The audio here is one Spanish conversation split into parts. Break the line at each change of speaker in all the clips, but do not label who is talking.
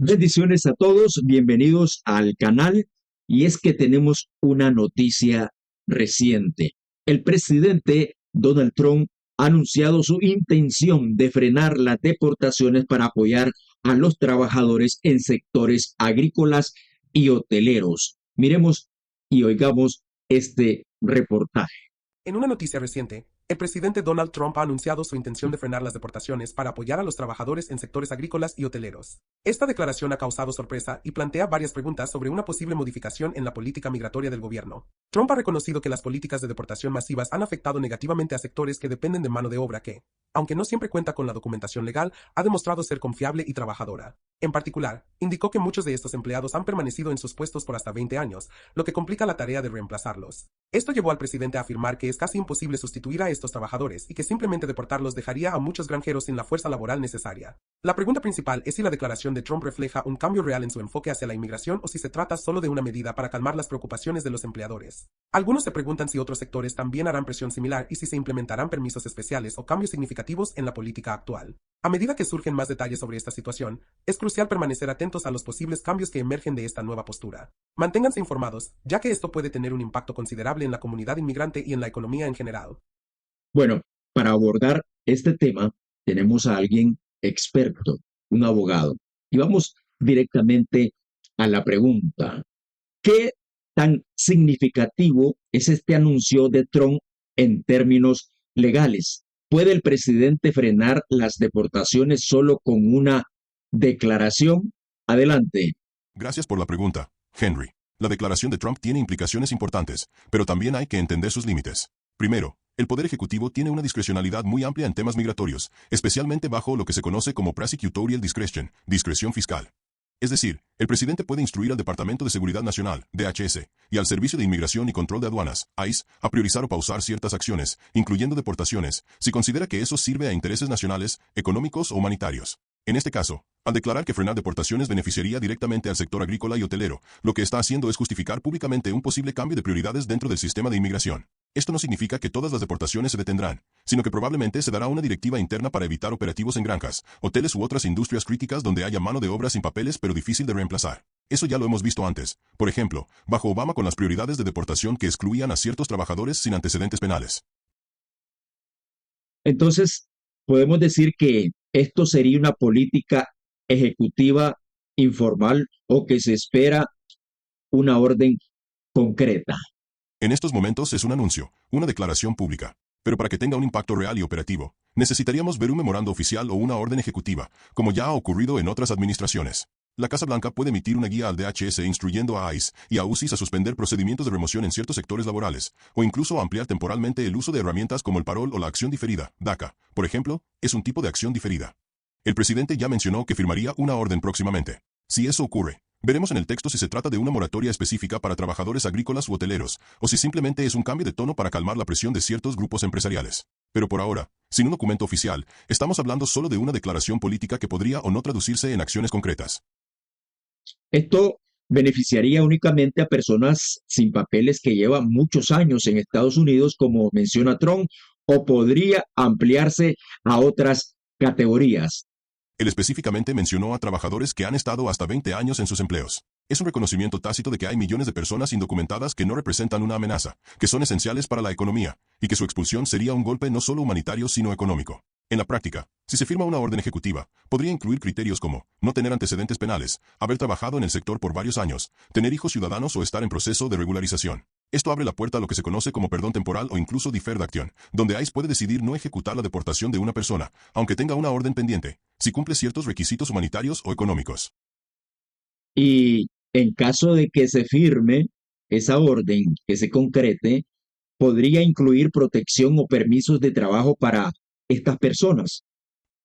Bendiciones a todos, bienvenidos al canal. Y es que tenemos una noticia reciente. El presidente Donald Trump ha anunciado su intención de frenar las deportaciones para apoyar a los trabajadores en sectores agrícolas y hoteleros. Miremos y oigamos este reportaje.
En una noticia reciente, el presidente Donald Trump ha anunciado su intención de frenar las deportaciones para apoyar a los trabajadores en sectores agrícolas y hoteleros. Esta declaración ha causado sorpresa y plantea varias preguntas sobre una posible modificación en la política migratoria del gobierno. Trump ha reconocido que las políticas de deportación masivas han afectado negativamente a sectores que dependen de mano de obra que, aunque no siempre cuenta con la documentación legal, ha demostrado ser confiable y trabajadora. En particular, indicó que muchos de estos empleados han permanecido en sus puestos por hasta 20 años, lo que complica la tarea de reemplazarlos. Esto llevó al presidente a afirmar que es casi imposible sustituir a estos trabajadores y que simplemente deportarlos dejaría a muchos granjeros sin la fuerza laboral necesaria. La pregunta principal es si la declaración de Trump refleja un cambio real en su enfoque hacia la inmigración o si se trata solo de una medida para calmar las preocupaciones de los empleadores. Algunos se preguntan si otros sectores también harán presión similar y si se implementarán permisos especiales o cambios significativos en la política actual. A medida que surgen más detalles sobre esta situación, es crucial permanecer atentos a los posibles cambios que emergen de esta nueva postura. Manténganse informados, ya que esto puede tener un impacto considerable en la comunidad inmigrante y en la economía en general.
Bueno, para abordar este tema tenemos a alguien experto, un abogado. Y vamos directamente a la pregunta. ¿Qué tan significativo es este anuncio de Trump en términos legales? ¿Puede el presidente frenar las deportaciones solo con una declaración? Adelante.
Gracias por la pregunta, Henry. La declaración de Trump tiene implicaciones importantes, pero también hay que entender sus límites. Primero, el Poder Ejecutivo tiene una discrecionalidad muy amplia en temas migratorios, especialmente bajo lo que se conoce como prosecutorial discretion, discreción fiscal. Es decir, el presidente puede instruir al Departamento de Seguridad Nacional, DHS, y al Servicio de Inmigración y Control de Aduanas, ICE, a priorizar o pausar ciertas acciones, incluyendo deportaciones, si considera que eso sirve a intereses nacionales, económicos o humanitarios. En este caso, al declarar que frenar deportaciones beneficiaría directamente al sector agrícola y hotelero, lo que está haciendo es justificar públicamente un posible cambio de prioridades dentro del sistema de inmigración. Esto no significa que todas las deportaciones se detendrán, sino que probablemente se dará una directiva interna para evitar operativos en granjas, hoteles u otras industrias críticas donde haya mano de obra sin papeles pero difícil de reemplazar. Eso ya lo hemos visto antes, por ejemplo, bajo Obama con las prioridades de deportación que excluían a ciertos trabajadores sin antecedentes penales.
Entonces, podemos decir que esto sería una política ejecutiva informal o que se espera una orden concreta.
En estos momentos es un anuncio, una declaración pública. Pero para que tenga un impacto real y operativo, necesitaríamos ver un memorando oficial o una orden ejecutiva, como ya ha ocurrido en otras administraciones. La Casa Blanca puede emitir una guía al DHS instruyendo a ICE y a UCIS a suspender procedimientos de remoción en ciertos sectores laborales, o incluso ampliar temporalmente el uso de herramientas como el parol o la acción diferida, DACA, por ejemplo, es un tipo de acción diferida. El presidente ya mencionó que firmaría una orden próximamente. Si eso ocurre, veremos en el texto si se trata de una moratoria específica para trabajadores agrícolas u hoteleros, o si simplemente es un cambio de tono para calmar la presión de ciertos grupos empresariales. Pero por ahora, sin un documento oficial, estamos hablando solo de una declaración política que podría o no traducirse en acciones concretas.
Esto beneficiaría únicamente a personas sin papeles que llevan muchos años en Estados Unidos, como menciona Trump, o podría ampliarse a otras categorías.
Él específicamente mencionó a trabajadores que han estado hasta 20 años en sus empleos. Es un reconocimiento tácito de que hay millones de personas indocumentadas que no representan una amenaza, que son esenciales para la economía, y que su expulsión sería un golpe no solo humanitario sino económico. En la práctica, si se firma una orden ejecutiva, podría incluir criterios como no tener antecedentes penales, haber trabajado en el sector por varios años, tener hijos ciudadanos o estar en proceso de regularización. Esto abre la puerta a lo que se conoce como perdón temporal o incluso deferred action, donde ICE puede decidir no ejecutar la deportación de una persona, aunque tenga una orden pendiente, si cumple ciertos requisitos humanitarios o económicos.
Y en caso de que se firme esa orden, que se concrete, podría incluir protección o permisos de trabajo para estas personas.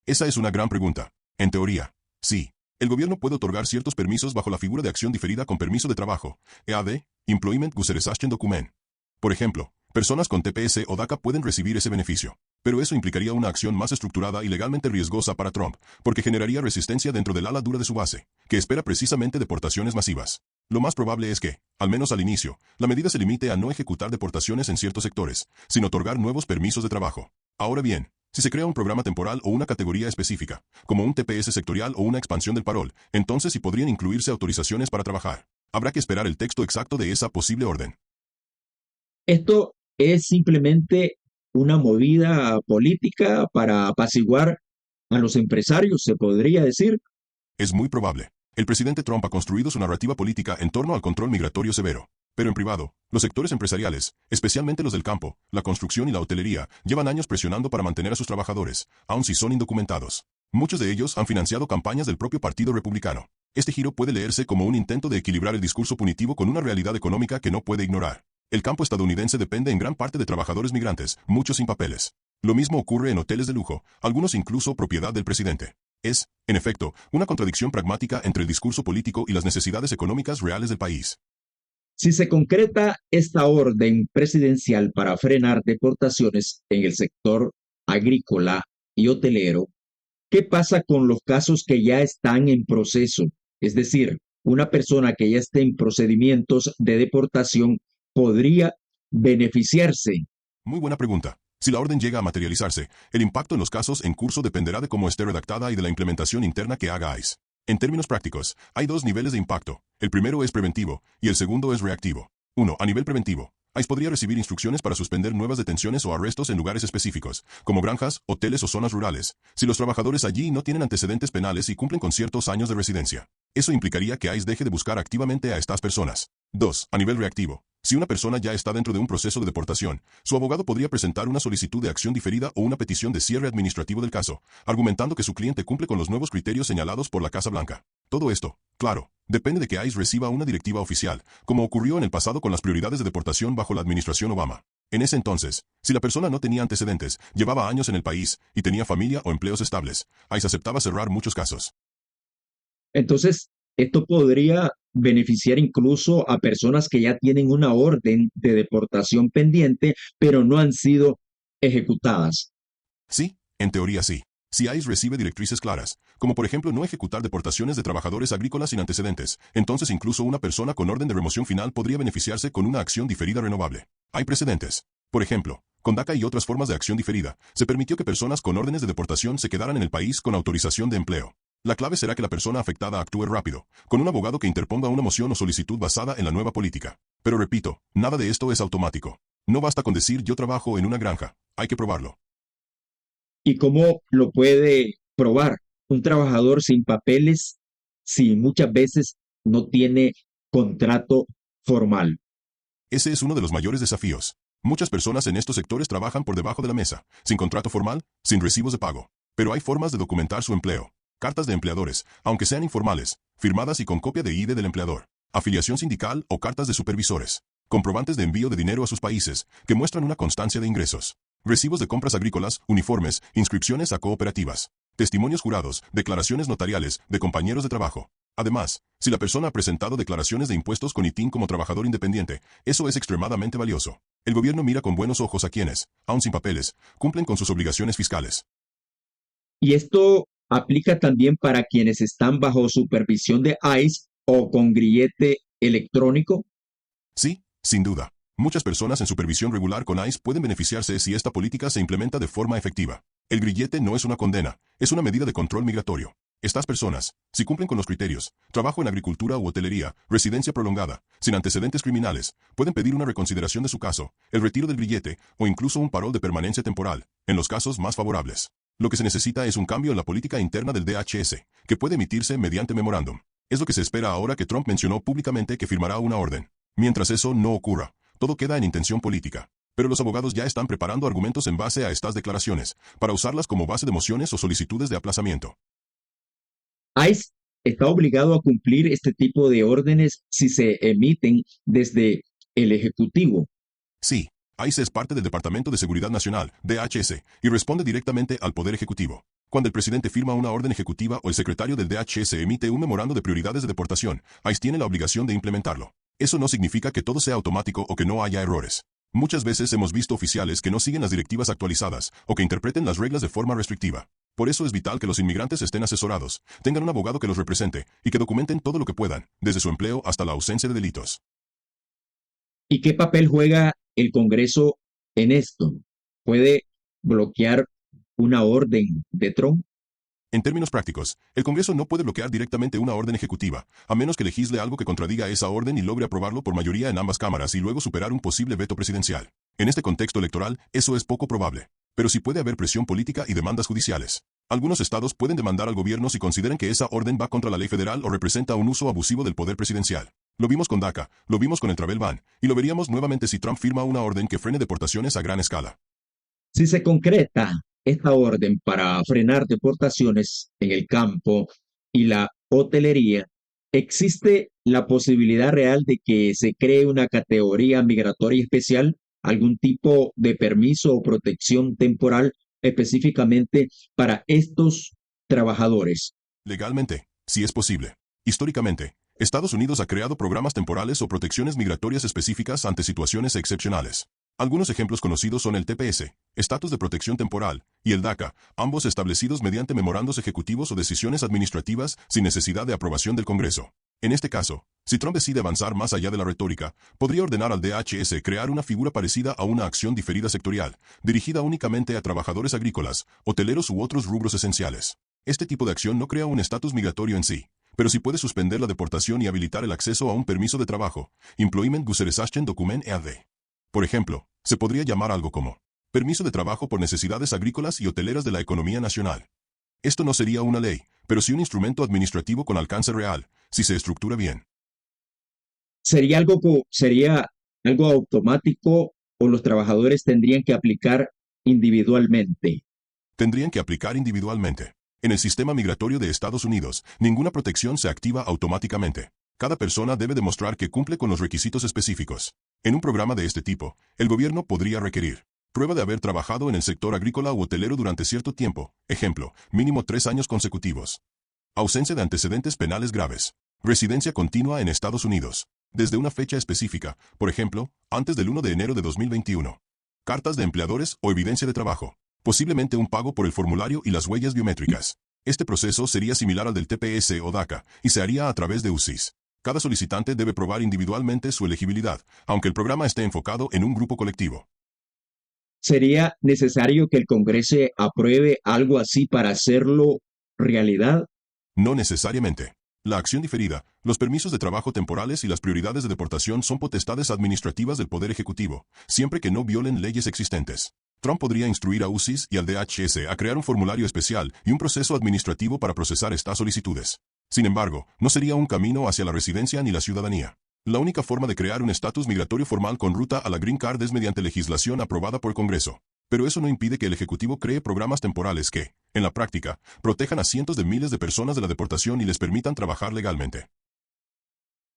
Esa es una gran pregunta. En teoría, sí. El gobierno puede otorgar ciertos permisos bajo la figura de acción diferida con permiso de trabajo, EAD, Employment Guseresation Document. Por ejemplo, personas con TPS o DACA pueden recibir ese beneficio. Pero eso implicaría una acción más estructurada y legalmente riesgosa para Trump, porque generaría resistencia dentro del ala dura de su base, que espera precisamente deportaciones masivas. Lo más probable es que, al menos al inicio, la medida se limite a no ejecutar deportaciones en ciertos sectores, sino otorgar nuevos permisos de trabajo. Ahora bien, Si se crea un programa temporal o una categoría específica, como un TPS sectorial o una expansión del parol, entonces sí podrían incluirse autorizaciones para trabajar. Habrá que esperar el texto exacto de esa posible orden.
Esto es simplemente una movida política para apaciguar a los empresarios, se podría decir.
Es muy probable. El presidente Trump ha construido su narrativa política en torno al control migratorio severo. Pero en privado, los sectores empresariales, especialmente los del campo, la construcción y la hotelería, llevan años presionando para mantener a sus trabajadores, aun si son indocumentados. Muchos de ellos han financiado campañas del propio Partido Republicano. Este giro puede leerse como un intento de equilibrar el discurso punitivo con una realidad económica que no puede ignorar. El campo estadounidense depende en gran parte de trabajadores migrantes, muchos sin papeles. Lo mismo ocurre en hoteles de lujo, algunos incluso propiedad del presidente. Es, en efecto, una contradicción pragmática entre el discurso político y las necesidades económicas reales del país.
Si se concreta esta orden presidencial para frenar deportaciones en el sector agrícola y hotelero, ¿qué pasa con los casos que ya están en proceso? Es decir, una persona que ya esté en procedimientos de deportación podría beneficiarse.
Muy buena pregunta. Si la orden llega a materializarse, el impacto en los casos en curso dependerá de cómo esté redactada y de la implementación interna que haga ICE. En términos prácticos, hay dos niveles de impacto. El primero es preventivo y el segundo es reactivo. 1. A nivel preventivo, ICE podría recibir instrucciones para suspender nuevas detenciones o arrestos en lugares específicos, como granjas, hoteles o zonas rurales, si los trabajadores allí no tienen antecedentes penales y cumplen con ciertos años de residencia. Eso implicaría que ICE deje de buscar activamente a estas personas. 2. A nivel reactivo, si una persona ya está dentro de un proceso de deportación, su abogado podría presentar una solicitud de acción diferida o una petición de cierre administrativo del caso, argumentando que su cliente cumple con los nuevos criterios señalados por la Casa Blanca. Todo esto, claro, depende de que ICE reciba una directiva oficial, como ocurrió en el pasado con las prioridades de deportación bajo la administración Obama. En ese entonces, si la persona no tenía antecedentes, llevaba años en el país y tenía familia o empleos estables, ICE aceptaba cerrar muchos casos.
Entonces, esto podría beneficiar incluso a personas que ya tienen una orden de deportación pendiente, pero no han sido ejecutadas.
Sí, en teoría sí. Si ICE recibe directrices claras, como por ejemplo no ejecutar deportaciones de trabajadores agrícolas sin antecedentes, entonces incluso una persona con orden de remoción final podría beneficiarse con una acción diferida renovable. Hay precedentes. Por ejemplo, con DACA y otras formas de acción diferida, se permitió que personas con órdenes de deportación se quedaran en el país con autorización de empleo. La clave será que la persona afectada actúe rápido, con un abogado que interponga una moción o solicitud basada en la nueva política. Pero repito, nada de esto es automático. No basta con decir yo trabajo en una granja, hay que probarlo.
¿Y cómo lo puede probar un trabajador sin papeles si muchas veces no tiene contrato formal?
Ese es uno de los mayores desafíos. Muchas personas en estos sectores trabajan por debajo de la mesa, sin contrato formal, sin recibos de pago. Pero hay formas de documentar su empleo. Cartas de empleadores, aunque sean informales, firmadas y con copia de ID del empleador. Afiliación sindical o cartas de supervisores. Comprobantes de envío de dinero a sus países, que muestran una constancia de ingresos. Recibos de compras agrícolas, uniformes, inscripciones a cooperativas. Testimonios jurados, declaraciones notariales, de compañeros de trabajo. Además, si la persona ha presentado declaraciones de impuestos con ITIN como trabajador independiente, eso es extremadamente valioso. El gobierno mira con buenos ojos a quienes, aun sin papeles, cumplen con sus obligaciones fiscales.
Y esto aplica también para quienes están bajo supervisión de ICE o con grillete electrónico.
Sí, sin duda. Muchas personas en supervisión regular con ICE pueden beneficiarse si esta política se implementa de forma efectiva. El grillete no es una condena, es una medida de control migratorio. Estas personas, si cumplen con los criterios, trabajo en agricultura u hotelería, residencia prolongada, sin antecedentes criminales, pueden pedir una reconsideración de su caso, el retiro del grillete o incluso un parol de permanencia temporal, en los casos más favorables. Lo que se necesita es un cambio en la política interna del DHS, que puede emitirse mediante memorándum. Es lo que se espera ahora que Trump mencionó públicamente que firmará una orden. Mientras eso no ocurra, todo queda en intención política. Pero los abogados ya están preparando argumentos en base a estas declaraciones, para usarlas como base de mociones o solicitudes de aplazamiento.
ICE está obligado a cumplir este tipo de órdenes si se emiten desde el Ejecutivo.
Sí, ICE es parte del Departamento de Seguridad Nacional, DHS, y responde directamente al Poder Ejecutivo. Cuando el presidente firma una orden ejecutiva o el secretario del DHS emite un memorando de prioridades de deportación, ICE tiene la obligación de implementarlo. Eso no significa que todo sea automático o que no haya errores. Muchas veces hemos visto oficiales que no siguen las directivas actualizadas o que interpreten las reglas de forma restrictiva. Por eso es vital que los inmigrantes estén asesorados, tengan un abogado que los represente y que documenten todo lo que puedan, desde su empleo hasta la ausencia de delitos.
¿Y qué papel juega el Congreso en esto? ¿Puede bloquear una orden de Trump?
En términos prácticos, el Congreso no puede bloquear directamente una orden ejecutiva, a menos que legisle algo que contradiga esa orden y logre aprobarlo por mayoría en ambas cámaras y luego superar un posible veto presidencial. En este contexto electoral, eso es poco probable. Pero sí puede haber presión política y demandas judiciales. Algunos estados pueden demandar al gobierno si consideran que esa orden va contra la ley federal o representa un uso abusivo del poder presidencial. Lo vimos con DACA, lo vimos con el Travel Ban, y lo veríamos nuevamente si Trump firma una orden que frene deportaciones a gran escala.
Si se concreta esta orden para frenar deportaciones en el campo y la hotelería, ¿existe la posibilidad real de que se cree una categoría migratoria especial, algún tipo de permiso o protección temporal específicamente para estos trabajadores?
Legalmente, si es posible. Históricamente, Estados Unidos ha creado programas temporales o protecciones migratorias específicas ante situaciones excepcionales. Algunos ejemplos conocidos son el TPS, Estatus de Protección Temporal, y el DACA, ambos establecidos mediante memorandos ejecutivos o decisiones administrativas sin necesidad de aprobación del Congreso. En este caso, si Trump decide avanzar más allá de la retórica, podría ordenar al DHS crear una figura parecida a una acción diferida sectorial, dirigida únicamente a trabajadores agrícolas, hoteleros u otros rubros esenciales. Este tipo de acción no crea un estatus migratorio en sí, pero sí puede suspender la deportación y habilitar el acceso a un permiso de trabajo, Employment Guseresachen Document EAD. Por ejemplo, se podría llamar algo como permiso de trabajo por necesidades agrícolas y hoteleras de la economía nacional. Esto no sería una ley, pero sí un instrumento administrativo con alcance real, si se estructura bien.
¿Sería algo automático o los trabajadores tendrían que aplicar individualmente?
Tendrían que aplicar individualmente. En el sistema migratorio de Estados Unidos, ninguna protección se activa automáticamente. Cada persona debe demostrar que cumple con los requisitos específicos. En un programa de este tipo, el gobierno podría requerir prueba de haber trabajado en el sector agrícola u hotelero durante cierto tiempo, ejemplo, mínimo 3 años consecutivos. Ausencia de antecedentes penales graves. Residencia continua en Estados Unidos. Desde una fecha específica, por ejemplo, antes del 1 de enero de 2021. Cartas de empleadores o evidencia de trabajo. Posiblemente un pago por el formulario y las huellas biométricas. Este proceso sería similar al del TPS o DACA, y se haría a través de UCIS. Cada solicitante debe probar individualmente su elegibilidad, aunque el programa esté enfocado en un grupo colectivo.
¿Sería necesario que el Congreso apruebe algo así para hacerlo realidad?
No necesariamente. La acción diferida, los permisos de trabajo temporales y las prioridades de deportación son potestades administrativas del Poder Ejecutivo, siempre que no violen leyes existentes. Trump podría instruir a UCIS y al DHS a crear un formulario especial y un proceso administrativo para procesar estas solicitudes. Sin embargo, no sería un camino hacia la residencia ni la ciudadanía. La única forma de crear un estatus migratorio formal con ruta a la Green Card es mediante legislación aprobada por el Congreso. Pero eso no impide que el Ejecutivo cree programas temporales que, en la práctica, protejan a cientos de miles de personas de la deportación y les permitan trabajar legalmente.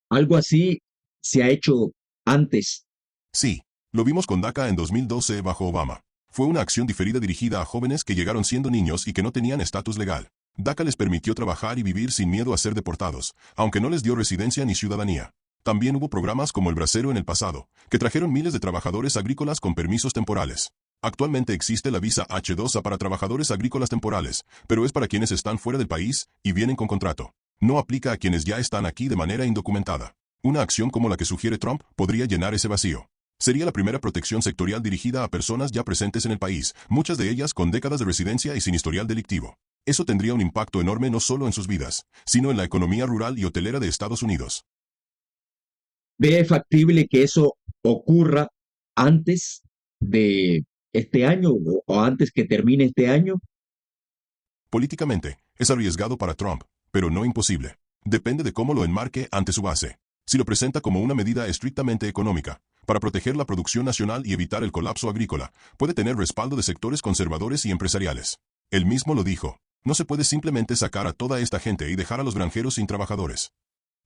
Algo así se ha hecho antes.
Sí, lo vimos con DACA en 2012 bajo Obama. Fue una acción diferida dirigida a jóvenes que llegaron siendo niños y que no tenían estatus legal. DACA les permitió trabajar y vivir sin miedo a ser deportados, aunque no les dio residencia ni ciudadanía. También hubo programas como el Bracero en el pasado, que trajeron miles de trabajadores agrícolas con permisos temporales. Actualmente existe la visa H-2A para trabajadores agrícolas temporales, pero es para quienes están fuera del país y vienen con contrato. No aplica a quienes ya están aquí de manera indocumentada. Una acción como la que sugiere Trump podría llenar ese vacío. Sería la primera protección sectorial dirigida a personas ya presentes en el país, muchas de ellas con décadas de residencia y sin historial delictivo. Eso tendría un impacto enorme no solo en sus vidas, sino en la economía rural y hotelera de Estados Unidos.
¿Ve factible que eso ocurra antes de este año o antes que termine este año?
Políticamente, es arriesgado para Trump, pero no imposible. Depende de cómo lo enmarque ante su base. Si lo presenta como una medida estrictamente económica, para proteger la producción nacional y evitar el colapso agrícola, puede tener respaldo de sectores conservadores y empresariales. Él mismo lo dijo. No se puede simplemente sacar a toda esta gente y dejar a los granjeros sin trabajadores.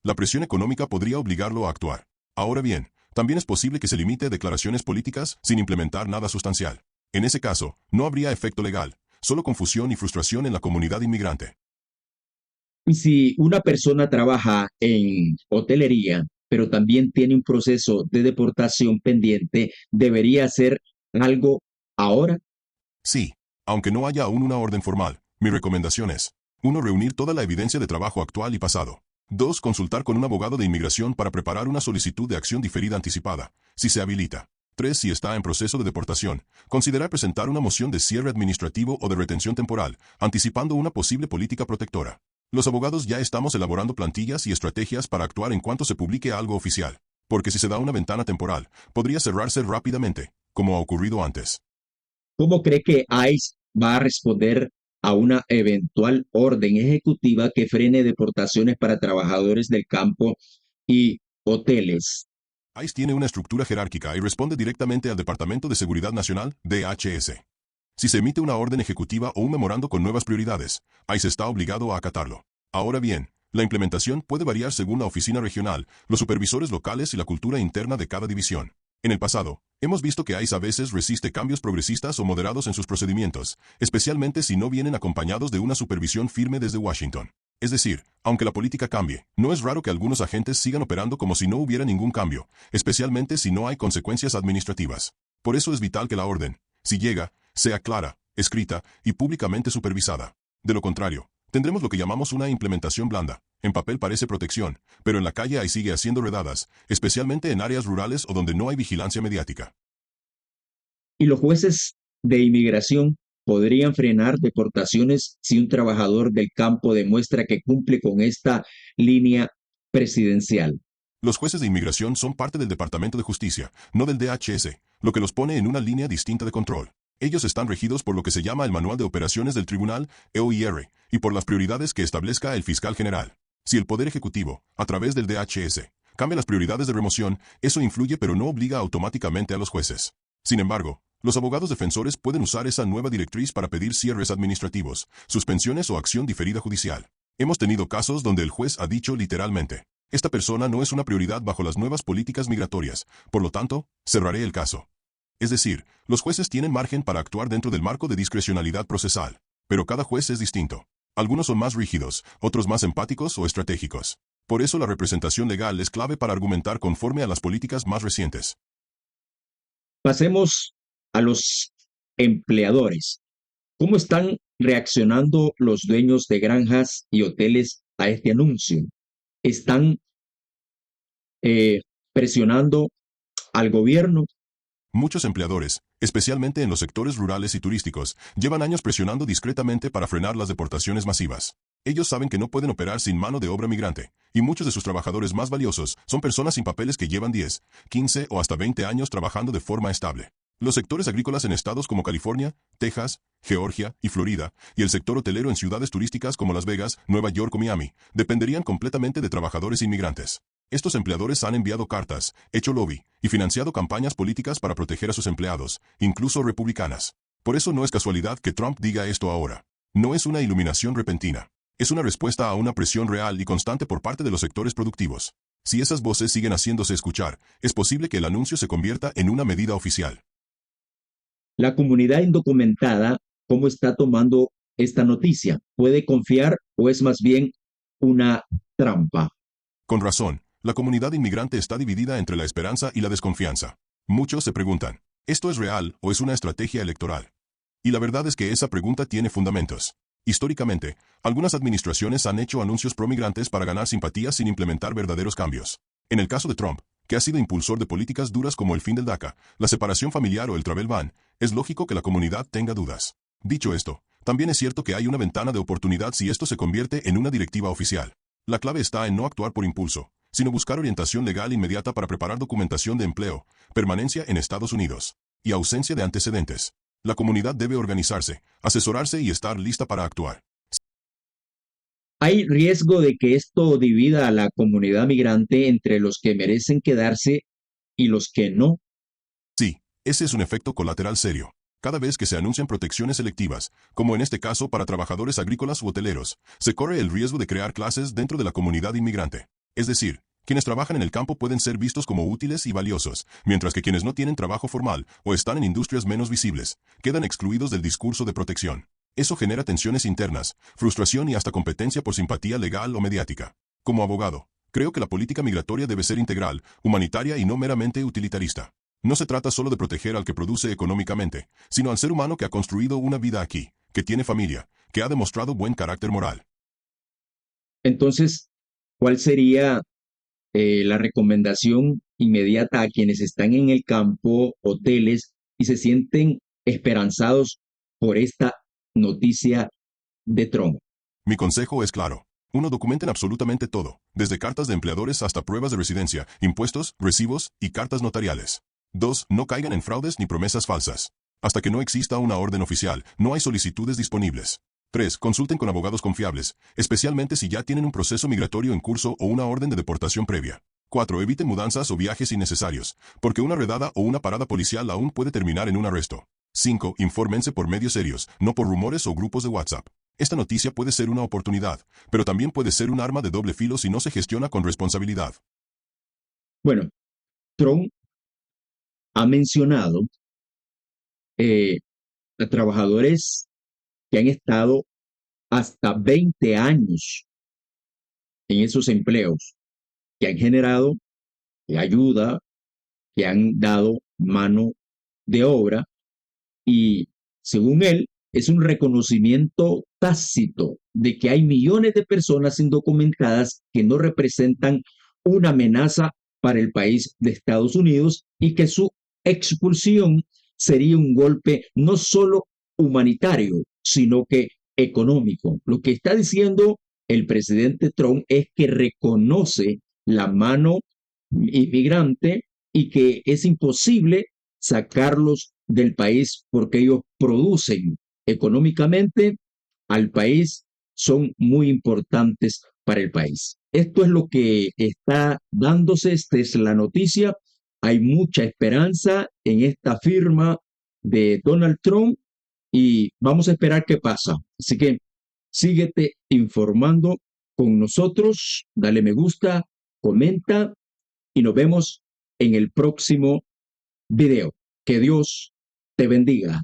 La presión económica podría obligarlo a actuar. Ahora bien, también es posible que se limite a declaraciones políticas sin implementar nada sustancial. En ese caso, no habría efecto legal, solo confusión y frustración en la comunidad inmigrante.
Y si una persona trabaja en hotelería, pero también tiene un proceso de deportación pendiente, ¿debería hacer algo ahora?
Sí, aunque no haya aún una orden formal, mi recomendación es: 1. Reunir toda la evidencia de trabajo actual y pasado. 2. Consultar con un abogado de inmigración para preparar una solicitud de acción diferida anticipada, si se habilita. 3. Si está en proceso de deportación, considerar presentar una moción de cierre administrativo o de retención temporal, anticipando una posible política protectora. Los abogados ya estamos elaborando plantillas y estrategias para actuar en cuanto se publique algo oficial, porque si se da una ventana temporal, podría cerrarse rápidamente, como ha ocurrido antes.
¿Cómo cree que ICE va a responder a una eventual orden ejecutiva que frene deportaciones para trabajadores del campo y hoteles?
ICE tiene una estructura jerárquica y responde directamente al Departamento de Seguridad Nacional, DHS. Si se emite una orden ejecutiva o un memorando con nuevas prioridades, ICE está obligado a acatarlo. Ahora bien, la implementación puede variar según la oficina regional, los supervisores locales y la cultura interna de cada división. En el pasado, hemos visto que ICE a veces resiste cambios progresistas o moderados en sus procedimientos, especialmente si no vienen acompañados de una supervisión firme desde Washington. Es decir, aunque la política cambie, no es raro que algunos agentes sigan operando como si no hubiera ningún cambio, especialmente si no hay consecuencias administrativas. Por eso es vital que la orden, si llega, sea clara, escrita y públicamente supervisada. De lo contrario, tendremos lo que llamamos una implementación blanda. En papel parece protección, pero en la calle ahí sigue haciendo redadas, especialmente en áreas rurales o donde no hay vigilancia mediática.
¿Y los jueces de inmigración podrían frenar deportaciones si un trabajador del campo demuestra que cumple con esta línea presidencial?
Los jueces de inmigración son parte del Departamento de Justicia, no del DHS, lo que los pone en una línea distinta de control. Ellos están regidos por lo que se llama el Manual de Operaciones del Tribunal, EOIR, y por las prioridades que establezca el fiscal general. Si el Poder Ejecutivo, a través del DHS, cambia las prioridades de remoción, eso influye pero no obliga automáticamente a los jueces. Sin embargo, los abogados defensores pueden usar esa nueva directriz para pedir cierres administrativos, suspensiones o acción diferida judicial. Hemos tenido casos donde el juez ha dicho literalmente, esta persona no es una prioridad bajo las nuevas políticas migratorias, por lo tanto, cerraré el caso. Es decir, los jueces tienen margen para actuar dentro del marco de discrecionalidad procesal, pero cada juez es distinto. Algunos son más rígidos, otros más empáticos o estratégicos. Por eso la representación legal es clave para argumentar conforme a las políticas más recientes.
Pasemos a los empleadores. ¿Cómo están reaccionando los dueños de granjas y hoteles a este anuncio? ¿Están presionando al gobierno?
Muchos empleadores, especialmente en los sectores rurales y turísticos, llevan años presionando discretamente para frenar las deportaciones masivas. Ellos saben que no pueden operar sin mano de obra migrante, y muchos de sus trabajadores más valiosos son personas sin papeles que llevan 10, 15 o hasta 20 años trabajando de forma estable. Los sectores agrícolas en estados como California, Texas, Georgia y Florida, y el sector hotelero en ciudades turísticas como Las Vegas, Nueva York o Miami, dependerían completamente de trabajadores inmigrantes. Estos empleadores han enviado cartas, hecho lobby y financiado campañas políticas para proteger a sus empleados, incluso republicanas. Por eso no es casualidad que Trump diga esto ahora. No es una iluminación repentina. Es una respuesta a una presión real y constante por parte de los sectores productivos. Si esas voces siguen haciéndose escuchar, es posible que el anuncio se convierta en una medida oficial.
La comunidad indocumentada, ¿cómo está tomando esta noticia? ¿Puede confiar o es más bien una trampa?
Con razón, la comunidad inmigrante está dividida entre la esperanza y la desconfianza. Muchos se preguntan, ¿esto es real o es una estrategia electoral? Y la verdad es que esa pregunta tiene fundamentos. Históricamente, algunas administraciones han hecho anuncios promigrantes para ganar simpatía sin implementar verdaderos cambios. En el caso de Trump, que ha sido impulsor de políticas duras como el fin del DACA, la separación familiar o el travel ban, es lógico que la comunidad tenga dudas. Dicho esto, también es cierto que hay una ventana de oportunidad si esto se convierte en una directiva oficial. La clave está en no actuar por impulso, sino buscar orientación legal inmediata para preparar documentación de empleo, permanencia en Estados Unidos y ausencia de antecedentes. La comunidad debe organizarse, asesorarse y estar lista para actuar.
¿Hay riesgo de que esto divida a la comunidad migrante entre los que merecen quedarse y los que no?
Sí, ese es un efecto colateral serio. Cada vez que se anuncian protecciones selectivas, como en este caso para trabajadores agrícolas u hoteleros, se corre el riesgo de crear clases dentro de la comunidad inmigrante. Es decir, quienes trabajan en el campo pueden ser vistos como útiles y valiosos, mientras que quienes no tienen trabajo formal o están en industrias menos visibles, quedan excluidos del discurso de protección. Eso genera tensiones internas, frustración y hasta competencia por simpatía legal o mediática. Como abogado, creo que la política migratoria debe ser integral, humanitaria y no meramente utilitarista. No se trata solo de proteger al que produce económicamente, sino al ser humano que ha construido una vida aquí, que tiene familia, que ha demostrado buen carácter moral.
Entonces, ¿cuál sería la recomendación inmediata a quienes están en el campo, hoteles, y se sienten esperanzados por esta noticia de Trump?
Mi consejo es claro. Uno, documenten absolutamente todo, desde cartas de empleadores hasta pruebas de residencia, impuestos, recibos y cartas notariales. 2. No caigan en fraudes ni promesas falsas. Hasta que no exista una orden oficial, no hay solicitudes disponibles. 3. Consulten con abogados confiables, especialmente si ya tienen un proceso migratorio en curso o una orden de deportación previa. 4. Eviten mudanzas o viajes innecesarios, porque una redada o una parada policial aún puede terminar en un arresto. 5. Infórmense por medios serios, no por rumores o grupos de WhatsApp. Esta noticia puede ser una oportunidad, pero también puede ser un arma de doble filo si no se gestiona con responsabilidad.
Bueno, Trump ha mencionado a trabajadores que han estado hasta 20 años en esos empleos, que han generado ayuda, que han dado mano de obra y, según él, es un reconocimiento tácito de que hay millones de personas indocumentadas que no representan una amenaza para el país de Estados Unidos y que su expulsión sería un golpe no solo humanitario, sino que económico. Lo que está diciendo el presidente Trump es que reconoce la mano inmigrante y que es imposible sacarlos del país porque ellos producen económicamente al país, son muy importantes para el país. Esto es lo que está dándose, esta es la noticia. Hay mucha esperanza en esta firma de Donald Trump y vamos a esperar qué pasa. Así que síguete informando con nosotros, dale me gusta, comenta y nos vemos en el próximo video. Que Dios te bendiga.